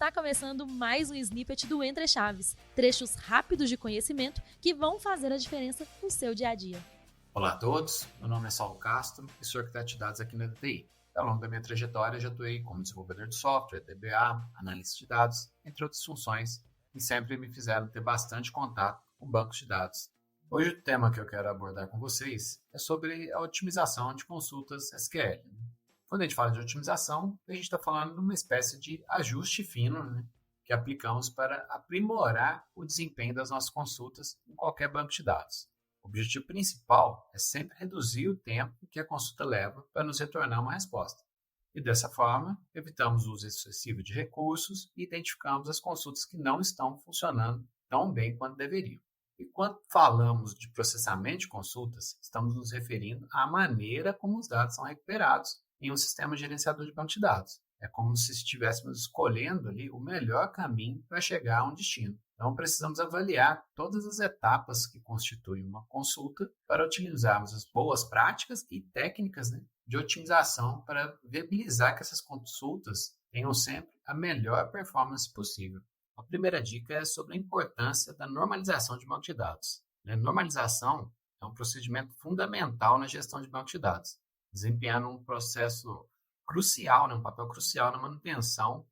Está começando mais um snippet do Entre Chaves, trechos rápidos de conhecimento que vão fazer a diferença no seu dia a dia. Olá a todos, meu nome é Saulo Castro e sou arquiteto de dados aqui na DTI. Ao longo da minha trajetória, já atuei como desenvolvedor de software, DBA, analista de dados, entre outras funções, e sempre me fizeram ter bastante contato com bancos de dados. Hoje o tema que eu quero abordar com vocês é sobre a otimização de consultas SQL. Quando a gente fala de otimização, a gente está falando de uma espécie de ajuste fino, que aplicamos para aprimorar o desempenho das nossas consultas em qualquer banco de dados. O objetivo principal é sempre reduzir o tempo que a consulta leva para nos retornar uma resposta. E dessa forma, evitamos o uso excessivo de recursos e identificamos as consultas que não estão funcionando tão bem quanto deveriam. E quando falamos de processamento de consultas, estamos nos referindo à maneira como os dados são recuperados em um sistema gerenciador de banco de dados. É como se estivéssemos escolhendo ali o melhor caminho para chegar a um destino. Então, precisamos avaliar todas as etapas que constituem uma consulta para utilizarmos as boas práticas e técnicas de otimização para viabilizar que essas consultas tenham sempre a melhor performance possível. A primeira dica é sobre a importância da normalização de banco de dados. Normalização é um procedimento fundamental na gestão de banco de dados, desempenhando um processo crucial, um papel crucial na manutenção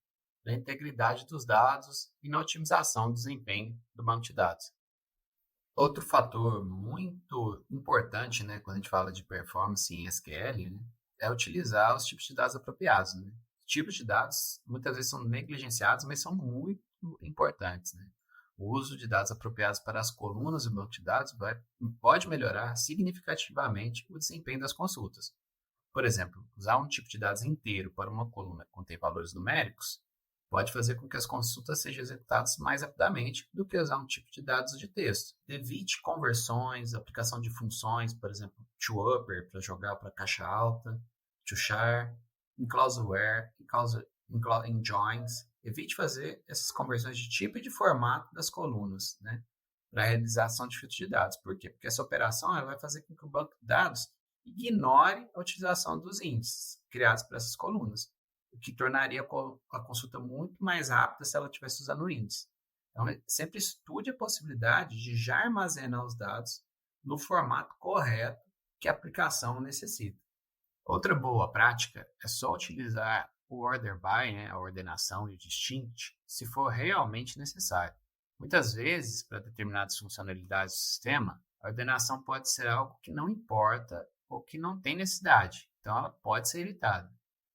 da integridade dos dados e na otimização do desempenho do banco de dados. Outro fator muito importante, quando a gente fala de performance em SQL, é utilizar os tipos de dados apropriados. Tipos de dados muitas vezes são negligenciados, mas são muito importantes. O uso de dados apropriados para as colunas do banco de dados pode melhorar significativamente o desempenho das consultas. Por exemplo, usar um tipo de dados inteiro para uma coluna que contém valores numéricos pode fazer com que as consultas sejam executadas mais rapidamente do que usar um tipo de dados de texto. Evite conversões, aplicação de funções, por exemplo, to-upper para jogar para caixa alta, to-char, in-clause-where, in-joins. Evite fazer essas conversões de tipo e de formato das colunas, para a realização de filtros de dados. Por quê? Porque essa operação ela vai fazer com que o banco de dados ignore a utilização dos índices criados para essas colunas, o que tornaria a consulta muito mais rápida se ela estivesse usando o índice. Então, sempre estude a possibilidade de já armazenar os dados no formato correto que a aplicação necessita. Outra boa prática é só utilizar o order by, a ordenação e o distinct, se for realmente necessário. Muitas vezes, para determinadas funcionalidades do sistema, a ordenação pode ser algo que não importa ou que não tem necessidade, então ela pode ser evitada.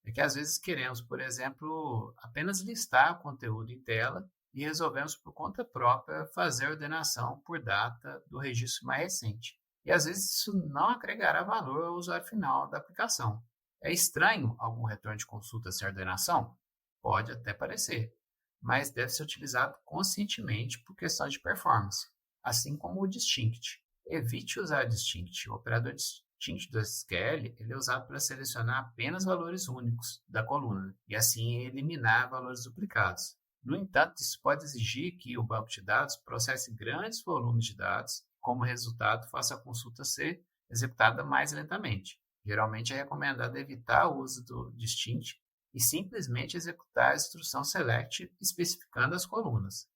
É que às vezes queremos, por exemplo, apenas listar o conteúdo em tela e resolvemos por conta própria fazer a ordenação por data do registro mais recente. E às vezes isso não agregará valor ao usuário final da aplicação. É estranho algum retorno de consulta sem ordenação? Pode até parecer, mas deve ser utilizado conscientemente por questões de performance, assim como o distinct. Evite usar distinct. O operador distinct do SQL ele é usado para selecionar apenas valores únicos da coluna e assim eliminar valores duplicados. No entanto, isso pode exigir que o banco de dados processe grandes volumes de dados, como resultado, faça a consulta ser executada mais lentamente. Geralmente é recomendado evitar o uso do distinct e simplesmente executar a instrução select especificando as colunas.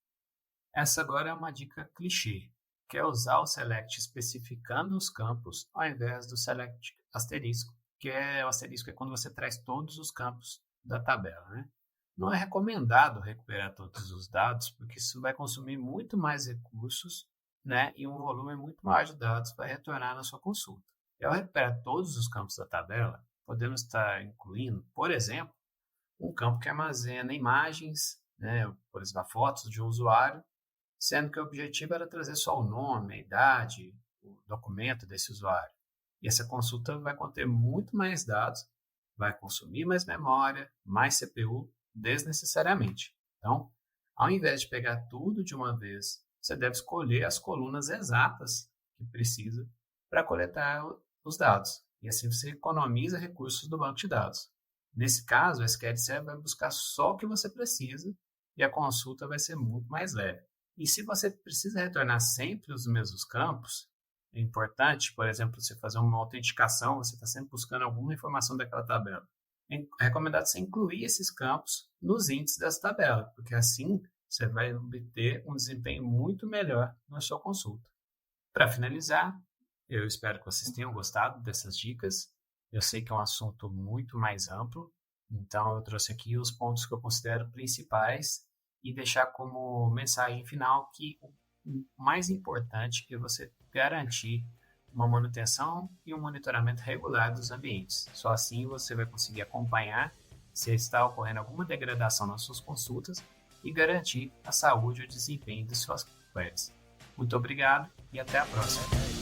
Essa agora é uma dica clichê, que é usar o select especificando os campos ao invés do select asterisco, que o asterisco é quando você traz todos os campos da tabela. Não é recomendado recuperar todos os dados, porque isso vai consumir muito mais recursos, e um volume muito maior de dados vai retornar na sua consulta. E ao recuperar todos os campos da tabela, podemos estar incluindo, por exemplo, um campo que armazena imagens, por exemplo, fotos de um usuário, sendo que o objetivo era trazer só o nome, a idade, o documento desse usuário. E essa consulta vai conter muito mais dados, vai consumir mais memória, mais CPU, desnecessariamente. Então, ao invés de pegar tudo de uma vez, você deve escolher as colunas exatas que precisa para coletar os dados. E assim você economiza recursos do banco de dados. Nesse caso, o SQL Server vai buscar só o que você precisa e a consulta vai ser muito mais leve. E se você precisa retornar sempre os mesmos campos, é importante, por exemplo, você fazer uma autenticação, você está sempre buscando alguma informação daquela tabela. é recomendado você incluir esses campos nos índices dessa tabela, porque assim você vai obter um desempenho muito melhor na sua consulta. Para finalizar, eu espero que vocês tenham gostado dessas dicas. Eu sei que é um assunto muito mais amplo, então eu trouxe aqui os pontos que eu considero principais e deixar como mensagem final que o mais importante é você garantir uma manutenção e um monitoramento regular dos ambientes. Só assim você vai conseguir acompanhar se está ocorrendo alguma degradação nas suas consultas e garantir a saúde e o desempenho de suas queries. Muito obrigado e até a próxima.